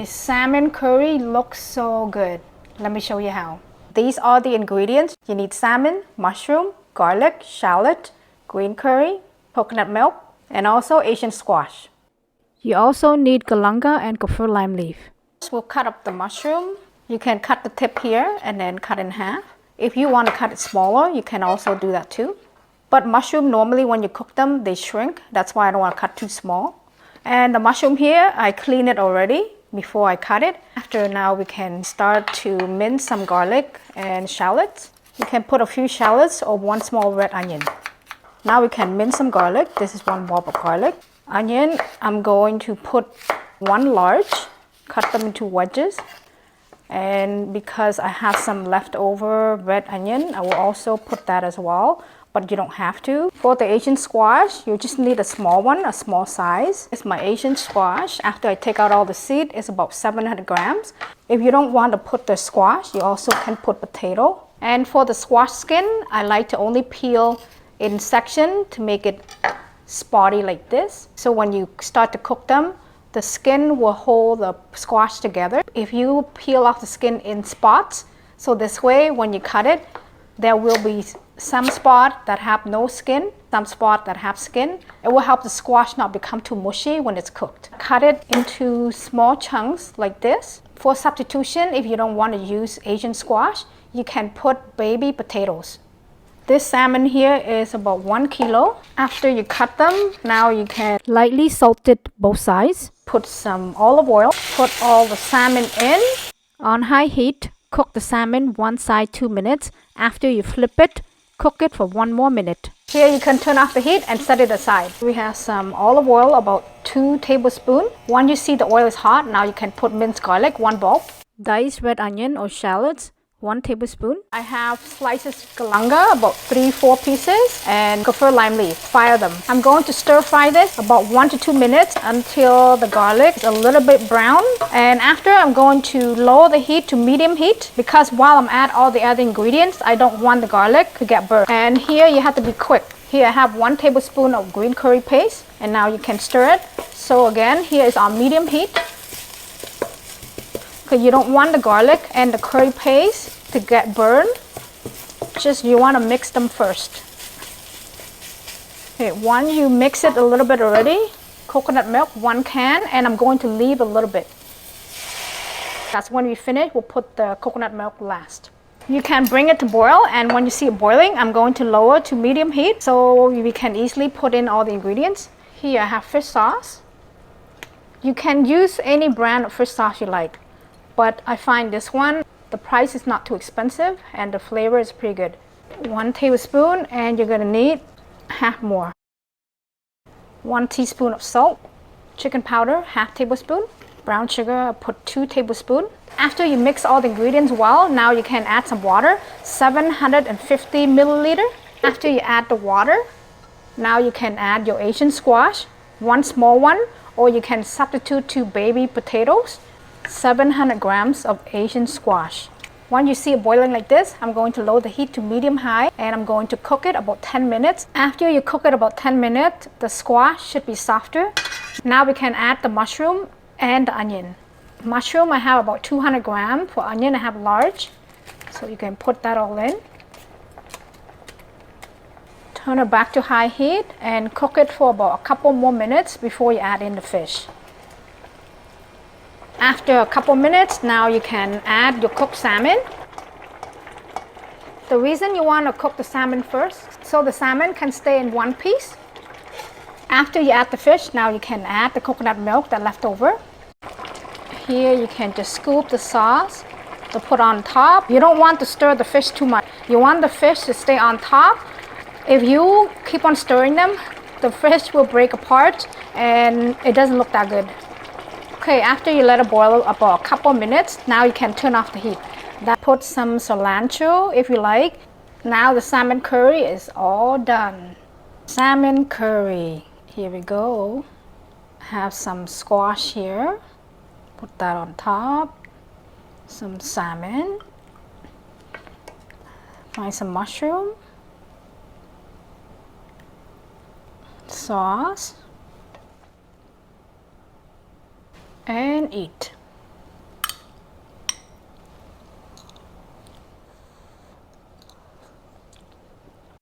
salmon curry looks so good. Let me show you how. These are the ingredients. You need salmon, mushroom, garlic, shallot, green curry, coconut milk, and also Asian squash. You also need Galangal and Kaffir Lime Leaf. We'll cut up the mushroom. You can cut the tip here and then cut in half. If you want to cut it smaller, you can also do that too. But mushroom, normally when you cook them, they shrink. That's why I don't want to cut too small. And the mushroom here, I cleaned it already before I cut it. After now, we can start to mince some garlic and shallots. You can put a few shallots or one small red onion. Now we can mince some garlic. This is one bulb of garlic. Onion, I'm going to put one large, cut them into wedges. And because I have some leftover red onion, I will also put that as well, but you don't have to. For the Asian squash, you just need a small one, a small size. It's my Asian squash. After I take out all the seed, it's about 700 grams. If you don't want to put the squash, you also can put potato. And for the squash skin, I like to only peel in section to make it spotty like this. So when you start to cook them, the skin will hold the squash together. If you peel off the skin in spots, so this way when you cut it, there will be some spots that have no skin, some spots that have skin. It will help the squash not become too mushy when it's cooked. Cut it into small chunks like this. For substitution, if you don't want to use Asian squash, you can put baby potatoes. This salmon here is about 1 kilo. After you cut them, now you can lightly salt it both sides. Put some olive oil. Put all the salmon in. On high heat, cook the salmon one side 2 minutes. After you flip it, cook it for 1 more minute. Here you can turn off the heat and set it aside. We have some olive oil, about 2 tablespoons. Once you see the oil is hot, now you can put minced garlic, 1 bulb. Diced red onion or shallots, 1 tablespoon. I have slices galangal, about 3-4 pieces, and Kaffir lime leaf. Fire them. I'm going to stir fry this about 1 to 2 minutes until the garlic is a little bit brown. And after, I'm going to lower the heat to medium heat because while I'm add all the other ingredients, I don't want the garlic to get burnt. And here you have to be quick. Here I have 1 tablespoon of green curry paste, and now you can stir it. So again, here is our medium heat. Because you don't want the garlic and the curry paste to get burned. Just you want to mix them first. Okay, once you mix it a little bit already, coconut milk 1 can, and I'm going to leave a little bit. That's when we finish, we'll put the coconut milk last. You can bring it to boil, and when you see it boiling, I'm going to lower to medium heat so we can easily put in all the ingredients. Here I have fish sauce. You can use any brand of fish sauce you like. But I find this one, the price is not too expensive and the flavor is pretty good. 1 tablespoon, and you're gonna need half more. 1 teaspoon of salt, chicken powder, half tablespoon, brown sugar, I put 2 tablespoons. After you mix all the ingredients well, now you can add some water, 750 milliliter. After you add the water, now you can add your Asian squash, 1 small one, or you can substitute 2 baby potatoes. 700 grams of Asian squash. Once you see it boiling like this, I'm going to lower the heat to medium high and I'm going to cook it about 10 minutes. After you cook it about 10 minutes, the squash should be softer. Now we can add the mushroom and the onion. Mushroom I have about 200 grams. For onion I have large. So you can put that all in. Turn it back to high heat and cook it for about a couple more minutes before you add in the fish. After a couple minutes, now you can add your cooked salmon. The reason you want to cook the salmon first, so the salmon can stay in one piece. After you add the fish, now you can add the coconut milk that left over. Here you can just scoop the sauce to put on top. You don't want to stir the fish too much. You want the fish to stay on top. If you keep on stirring them, the fish will break apart and it doesn't look that good. Okay, after you let it boil about a couple minutes, now you can turn off the heat. Put some cilantro if you like. Now the salmon curry is all done. Salmon curry. Here we go. Have some squash here. Put that on top. Some salmon. Find some mushroom. Sauce. And eat.